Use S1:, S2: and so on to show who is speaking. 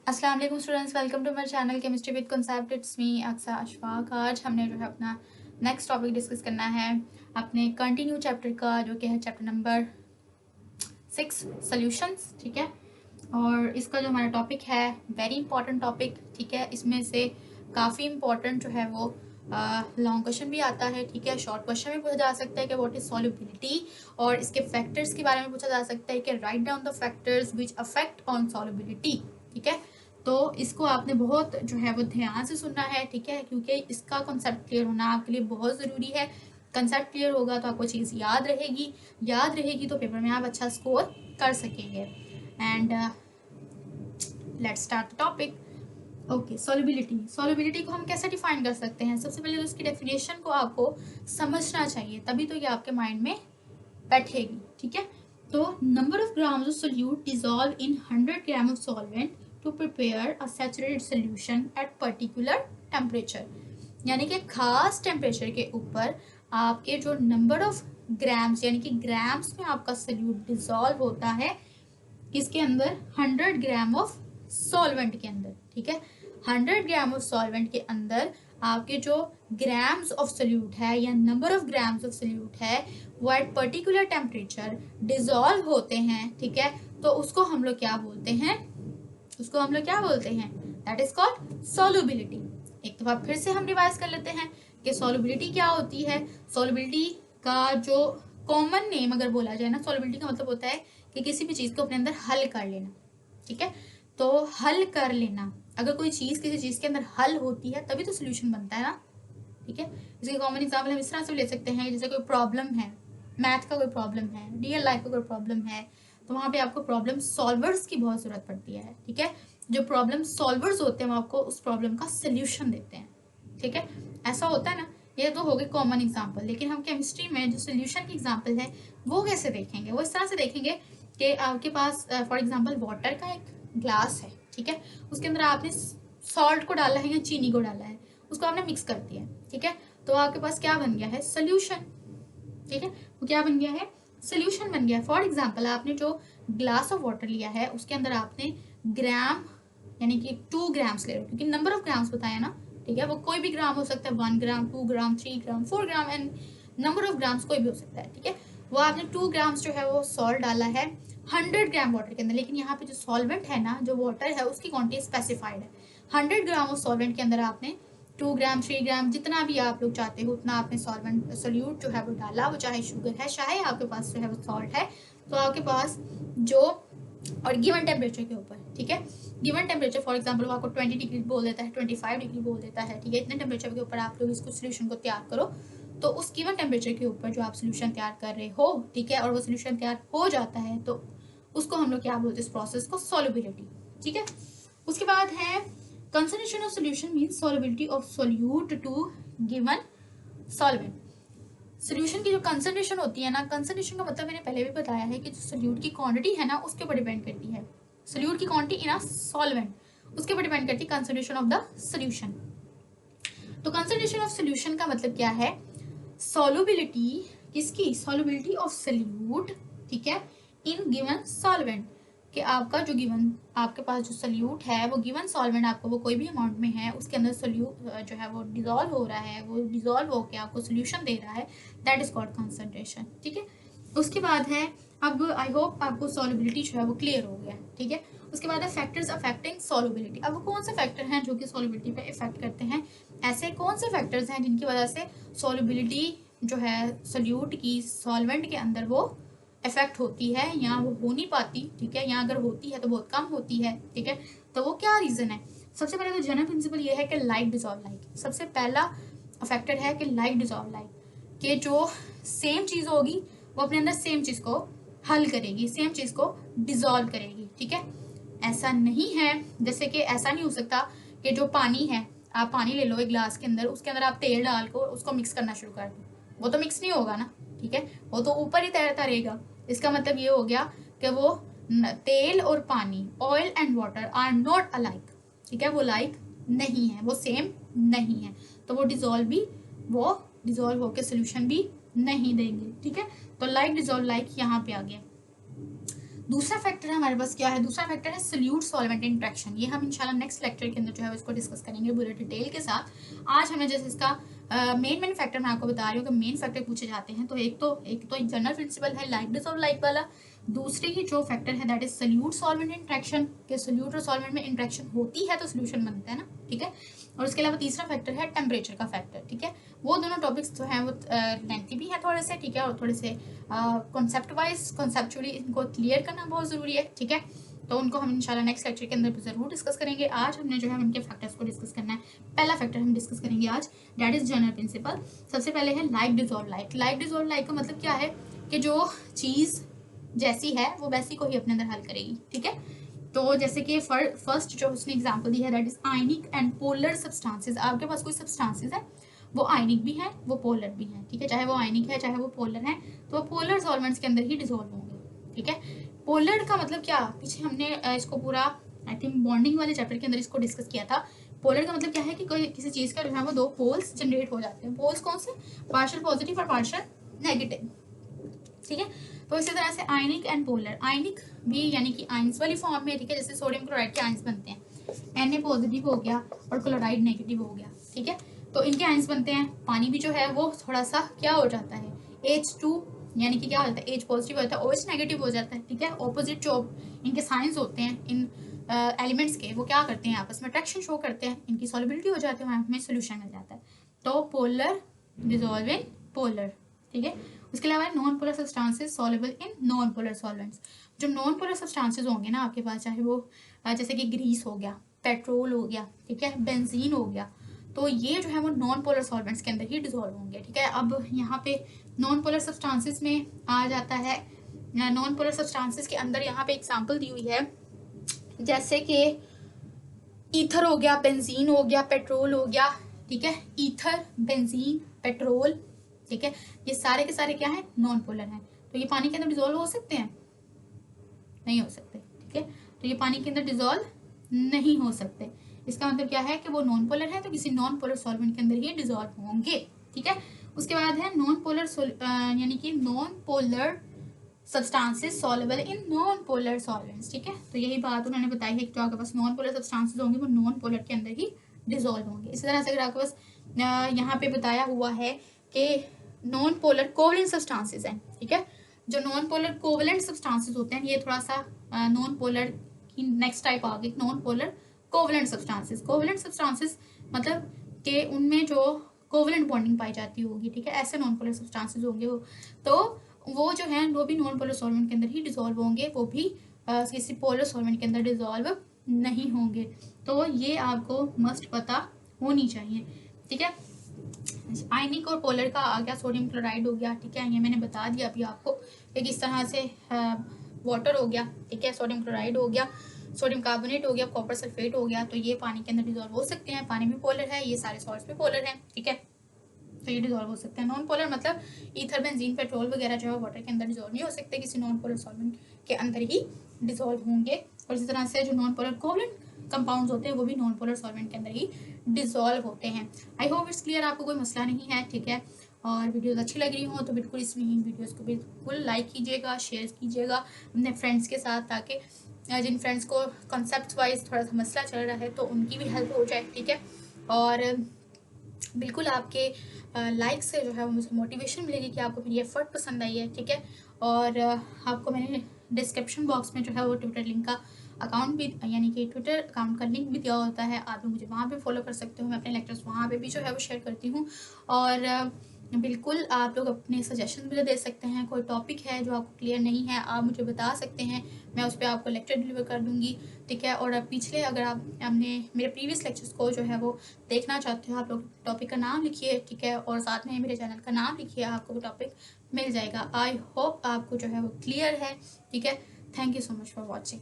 S1: अस्सलाम वालेकुम students, welcome to my channel chemistry with concept. It's me Aqsa Ashfaq. आज हमने जो है अपना नेक्स्ट टॉपिक डिस्कस करना है अपने कंटिन्यू चैप्टर का, जो कि है चैप्टर नंबर 6 सॉल्यूशंस। ठीक है, और इसका जो हमारा टॉपिक है वेरी इंपॉर्टेंट टॉपिक। ठीक है, इसमें से काफ़ी इंपॉर्टेंट जो है वो लॉन्ग क्वेश्चन भी आता है। ठीक है, शॉर्ट क्वेश्चन भी पूछा जा सकता है कि व्हाट इज सॉल्युबिलिटी, और इसके फैक्टर्स के बारे में पूछा जा सकता है कि write down the factors which affect on solubility. ठीक है, तो इसको आपने बहुत जो है वो ध्यान से सुनना है। ठीक है, क्योंकि इसका कॉन्सेप्ट क्लियर होना आपके लिए बहुत ज़रूरी है। कंसेप्ट क्लियर होगा तो आपको चीज़ याद रहेगी तो पेपर में आप अच्छा स्कोर कर सकेंगे। And let's start the topic. Okay, solubility को हम कैसे डिफाइन कर सकते हैं? सबसे पहले तो इसकी डेफिनेशन को आपको समझना चाहिए, तभी तो ये आपके माइंड में बैठेगी। ठीक है, तो number of grams of solute dissolved in 100 gram of solvent to prepare a saturated solution at particular temperature. यानी कि खास टेम्परेचर के ऊपर आपके जो नंबर ऑफ ग्राम्स यानी कि ग्राम्स में आपका सोल्यूट डिजॉल्व होता है किसके अंदर? 100 ग्राम ऑफ सॉल्वेंट के अंदर। ठीक है, 100 ग्राम ऑफ सॉल्वेंट के अंदर आपके जो ग्राम्स ऑफ सोल्यूट है या number of grams of solute है वो एट पर्टिकुलर टेम्परेचर डिजॉल्व होते हैं। ठीक है, तो उसको हम लोग क्या बोलते हैं? That is called solubility. एक दफा फिर से हम रिवाइज कर लेते हैं कि सॉल्युबिलिटी क्या होती है। सॉल्युबिलिटी का जो कॉमन नेम अगर बोला जाए ना, सॉल्युबिलिटी का मतलब होता है कि किसी भी चीज को अपने अंदर हल कर लेना। ठीक है, तो हल कर लेना, अगर कोई चीज किसी चीज के अंदर हल होती है तभी तो सोल्यूशन बनता है ना। ठीक है, इसके कॉमन एग्जाम्पल हम इस तरह से ले सकते हैं, जैसे कोई प्रॉब्लम है, मैथ का कोई प्रॉब्लम है, रियल लाइफ का कोई प्रॉब्लम है, तो वहाँ पे आपको प्रॉब्लम सॉल्वर्स की बहुत जरूरत पड़ती है। ठीक है, जो प्रॉब्लम सॉल्वर्स होते हैं वो आपको उस प्रॉब्लम का सोल्यूशन देते हैं। ठीक है, ऐसा होता है ना। ये तो हो गए कॉमन एग्जाम्पल, लेकिन हम केमिस्ट्री में जो सोल्यूशन की एग्जाम्पल है वो कैसे देखेंगे? वो इस तरह से देखेंगे कि आपके पास फॉर एग्जाम्पल वाटर का एक ग्लास है। ठीक है, उसके अंदर आपने सॉल्ट को डाला है या चीनी को डाला है, उसको आपने मिक्स कर दिया। ठीक है, तो आपके पास क्या बन गया है? सोल्यूशन। ठीक है, वो क्या बन गया है? सोल्यूशन बन गया। फॉर एग्जाम्पल आपने जो ग्लास ऑफ वाटर लिया है उसके अंदर आपने ग्राम यानी कि 2 ग्राम्स ले रहे हो, क्योंकि नंबर ऑफ ग्राम्स बताया ना। ठीक है, वो कोई भी ग्राम हो सकता है, 1 ग्राम, 2 ग्राम, 3 ग्राम, 4 ग्राम, एंड नंबर ऑफ ग्राम्स कोई भी हो सकता है। ठीक है, वो आपने 2 ग्राम्स जो है वो सॉल्ट डाला है 100 ग्राम वाटर के अंदर, लेकिन यहाँ पे जो सॉल्वेंट है ना, जो वाटर है, उसकी क्वांटिटी स्पेसिफाइड है। 100 ग्राम ऑफ सॉल्वेंट के अंदर आपने 2 ग्राम, 3 ग्राम, जितना भी आप लोग चाहते हो उतना आपने सॉल्वेंट सोल्यूट जो है वो डाला। वो चाहे शुगर है, चाहे आपके पास जो है वो सॉल्ट है, तो आपके पास जो, और गिवन टेम्परेचर के ऊपर। ठीक है, गिवन टेम्परेचर फॉर एग्जांपल वो आपको 20 डिग्री बोल देता है, 25 डिग्री बोल देता है। ठीक है, इतने टेम्परेचर के ऊपर आप लोग इसको सोल्यूशन को तैयार करो, तो उस गिवन टेम्परेचर के ऊपर जो आप सोल्यूशन तैयार कर रहे हो, ठीक है, और वो सोल्यूशन तैयार हो जाता है, तो उसको हम लोग क्या बोलते हैं? इस प्रोसेस को सॉल्युबिलिटी। ठीक है, उसके बाद है concentration of solution means solubility of solute to given solvent। Solution की जो कंसंट्रेशन होती है ना, कंसंट्रेशन का मतलब मैंने पहले भी बताया है कि जो सोल्यूट की क्वांटिटी है ना उसके ऊपर डिपेंड करती है। सोल्यूट की क्वांटिटी इन अ सॉल्वेंट, उसके ऊपर डिपेंड करती है कंसंट्रेशन ऑफ द सोल्यूशन। तो कंसंट्रेशन ऑफ सोल्यूशन का मतलब क्या है? सॉल्युबिलिटी किसकी? Solubility of solute. ठीक है, इन गिवन सॉल्वेंट, कि आपका जो गिवन, आपके पास जो सोल्यूट है वो गिवन सॉल्वेंट आपको वो कोई भी अमाउंट में है, उसके अंदर सोल्यूट जो है वो डिजॉल्व हो रहा है, वो डिजॉल्व होकर आपको सोल्यूशन दे रहा है, दैट इज कॉल्ड कंसंट्रेशन। ठीक है, उसके बाद है, अब आई होप आपको सॉल्युबिलिटी जो है वो क्लियर हो गया। ठीक है, उसके बाद है फैक्टर्स अफेक्टिंग सॉल्युबिलिटी। अब वो कौन से फैक्टर हैं जो कि सॉल्युबिलिटी पे इफेक्ट करते हैं? ऐसे कौन से फैक्टर्स हैं जिनकी वजह से सॉल्युबिलिटी जो है सोल्यूट की सॉल्वेंट के अंदर वो इफेक्ट होती है, या वो हो नहीं पाती? ठीक है, या अगर होती है तो बहुत कम होती है। ठीक है, तो वो क्या रीजन है? सबसे पहले तो जनरल प्रिंसिपल ये है कि लाइक डिजॉल्व लाइक। सबसे पहला फैक्टर है कि लाइक डिजॉल्व लाइक, कि जो सेम चीज होगी वो अपने अंदर सेम चीज को हल करेगी, सेम चीज को डिजॉल्व करेगी। ठीक है, ऐसा नहीं है, जैसे कि ऐसा नहीं हो सकता कि जो पानी है, आप पानी ले लो एक ग्लास के अंदर, उसके अंदर आप तेल डाल कर उसको मिक्स करना शुरू कर दो, वो तो मिक्स नहीं होगा ना। ठीक है, वो तो ऊपर ही तैरता रहेगा। इसका मतलब ये हो गया कि वो तेल और पानी, oil and water are not alike. ठीक है, वो लाइक नहीं है, वो सेम नहीं है, तो वो डिजॉल्व होकर सोल्यूशन भी नहीं देंगे। ठीक है, तो लाइक डिजॉल्व लाइक यहाँ पे आ गया। दूसरा फैक्टर है हमारे पास क्या है, दूसरा फैक्टर है सोल्यूट सॉल्वेंट इंट्रैक्शन। ये हम इंशाल्लाह नेक्स्ट लेक्चर के अंदर जो है इसको डिस्कस करेंगे पूरे डिटेल के साथ। आज हमें जैसे इसका मेन फैक्टर मैं आपको बता रही हूँ कि मेन फैक्टर पूछे जाते हैं, तो एक जनरल प्रिंसिपल है लाइक डिसॉल्व लाइक वाला। दूसरी ही जो फैक्टर है that is solute solvent interaction, के सोल्यूट और सॉल्वेंट में इंट्रैक्शन होती है तो सोल्यूशन बनता है ना, ठीक है। और उसके अलावा तीसरा फैक्टर है टेम्परेचर का फैक्टर, ठीक है। वो दोनों टॉपिक्स जो हैं वो लेंथी भी है थोड़े से, ठीक है, और थोड़े से कॉन्सेप्चुअली इनको क्लियर करना बहुत ज़रूरी है, ठीक है। तो उनको हम इंशाल्लाह नेक्स्ट लेक्चर के अंदर ज़रूर डिस्कस करेंगे। आज हमने जो है उनके फैक्टर्स को डिस्कस करना है। पहला फैक्टर हम डिस्कस करेंगे आज, दैट इज जनरल प्रिंसिपल। सबसे पहले है like dissolve like. Like dissolve like का मतलब क्या है कि जो चीज़ जैसी है वो वैसी को ही अपने अंदर हल करेगी, ठीक है। तो जैसे कि फर्स्ट जो उसने एग्जांपल दी है that is ionic and polar substances. आपके पास कोई सब्सटेंसेस है वो आयनिक भी है वो पोलर भी है, ठीक है। चाहे वो आयनिक है चाहे वो पोलर है, तो वो पोलर सॉल्वेंट्स के अंदर ही डिसॉल्व होंगे, ठीक है। पोलर का मतलब क्या, पीछे हमने इसको पूरा आई थिंक बॉन्डिंग वाले चैप्टर के अंदर इसको डिस्कस किया था। पोलर का मतलब क्या है कि कोई किसी चीज़ का जो है वो दो पोल्स जनरेट हो जाते हैं। पोल्स कौन से, पार्शियल पॉजिटिव और पार्शियल नेगेटिव, ठीक है। तो इसी तरह से आयनिक एंड पोलर, आयनिक भी यानी कि आयंस वाली फॉर्म में, ठीक है, जैसे सोडियम क्लोराइड के आयंस बनते हैं, Na पॉजिटिव हो गया और क्लोराइड नेगेटिव हो गया, ठीक है। तो इनके आयंस बनते हैं। पानी भी जो है वो थोड़ा सा क्या हो जाता है, H2 यानी कि क्या हो जाता है, H पॉजिटिव होता है, OH नेगेटिव हो जाता है, ठीक है। ऑपोजिट जो इनके साइंस होते हैं इन एलिमेंट्स के, वो क्या करते हैं, आपस में अट्रैक्शन शो करते हैं, इनकी सॉल्युबिलिटी हो जाती है, हमें सोल्यूशन मिल जाता है। तो पोलर डिसॉल्व इन पोलर, ठीक है। उसके अलावा non polar substances soluble in non polar solvents. जो नॉन पोलर सब्सटेंसेस होंगे ना आपके पास, चाहे वो जैसे कि ग्रीस हो गया, पेट्रोल हो गया, ठीक है, बेंजीन हो गया, तो ये जो है वो नॉन पोलर सॉल्वेंट्स के अंदर ही डिसॉल्व होंगे, ठीक है। अब यहाँ पे नॉन पोलर सब्सटेंसेस में आ जाता है, नॉन पोलर सब्सटेंसेस के अंदर यहाँ पे एग्जांपल दी हुई है, जैसे कि ईथर हो गया, बेंजीन हो गया, पेट्रोल हो गया, ठीक है। ईथर, बेंजीन, पेट्रोल, ठीक है, ये सारे के सारे क्या है, नॉन पोलर हैं। तो ये पानी के अंदर डिसॉल्व हो सकते हैं, नहीं हो सकते, ठीक है। तो ये पानी के अंदर डिसॉल्व नहीं हो सकते। इसका मतलब क्या है कि वो नॉन पोलर है, तो किसी नॉन पोलर सॉल्वेंट के अंदर ही डिसॉल्व होंगे, ठीक है। उसके बाद है नॉन पोलर यानी कि non polar substances soluble in non polar solvents, ठीक है। तो यही बात उन्होंने बताई है कि जो आपके पास नॉन पोलर सब्सटेंसेस होंगे वो नॉन पोलर के अंदर ही डिसॉल्व होंगे। इसी तरह से अगर आपके पास यहाँ पे बताया हुआ है कि नॉन पोलर कोवलेंट सब्सटेंसेस हैं, ठीक है। जो नॉन पोलर कोवलेंट सब्सटेंसेस होते हैं, ये थोड़ा सा नॉन पोलर की नेक्स्ट टाइप आ गई, non polar covalent substances. Covalent substances मतलब कि उनमें जो कोवलेंट बॉन्डिंग पाई जाती होगी, ठीक है, ऐसे नॉन पोलर सब्सटेंसेस होंगे वो, तो वो जो है वो भी नॉन पोलर सॉल्वेंट के अंदर ही डिसॉल्व होंगे, वो भी किसी पोलर सॉल्वेंट के अंदर डिसॉल्व नहीं होंगे। तो ये आपको मस्ट पता होनी चाहिए, ठीक है। आयनिक और पोलर का आ गया, सोडियम क्लोराइड हो गया, ठीक है, ये मैंने बता दिया अभी आपको कि किस तरह से वाटर हो गया, ठीक है, सोडियम क्लोराइड हो गया, सोडियम कार्बोनेट हो गया, कॉपर सल्फेट हो गया, तो ये पानी के अंदर डिसॉल्व हो सकते हैं। पानी भी पोलर है, ये सारे सॉल्ट्स भी पोलर हैं, ठीक है, तो ये डिसॉल्व हो सकते हैं। नॉन पोलर मतलब ईथर, बेंजीन, पेट्रोल वगैरह जो है वाटर के अंदर डिसॉल्व नहीं हो सकते, किसी नॉन पोलर सॉल्वेंट के अंदर ही डिसॉल्व होंगे। और इसी तरह से जो नॉन पोलर कोवलेंट कंपाउंड्स होते हैं वो भी नॉन पोलर सॉल्वेंट के अंदर ही डिसॉल्व होते हैं। आई होप इट्स क्लियर, आपको कोई मसला नहीं है, ठीक है। और वीडियोस अच्छी लग रही हो तो बिल्कुल इस वीडियोस को बिल्कुल लाइक कीजिएगा, शेयर कीजिएगा अपने फ्रेंड्स के साथ, ताकि जिन फ्रेंड्स को कॉन्सेप्ट वाइज थोड़ा सा मसला चल रहा है तो उनकी भी हेल्प हो जाए, ठीक है। और बिल्कुल आपके लाइक से जो है वो मुझे मोटिवेशन मिलेगी कि आपको मेरी एफर्ट पसंद आई है, ठीक है। और आपको मैंने डिस्क्रिप्शन बॉक्स में जो है वो ट्विटर लिंक का अकाउंट भी यानी कि ट्विटर अकाउंट का लिंक भी दिया होता है, आप लोग मुझे वहाँ पे फॉलो कर सकते हो। मैं अपने लेक्चर्स वहाँ पे भी जो है वो शेयर करती हूँ। और बिल्कुल आप लोग अपने सजेशन मुझे दे सकते हैं, कोई टॉपिक है जो आपको क्लियर नहीं है आप मुझे बता सकते हैं, मैं उस पर आपको लेक्चर डिलीवर कर दूँगी, ठीक है। और पिछले अगर आप हमने मेरे प्रीवियस लेक्चर्स को जो है वो देखना चाहते हो, आप लोग टॉपिक का नाम लिखिए, ठीक है, और साथ में मेरे चैनल का नाम लिखिए, आपको वो टॉपिक मिल जाएगा। आई होप आपको जो है वो क्लियर है, ठीक है। Thank you so much for watching.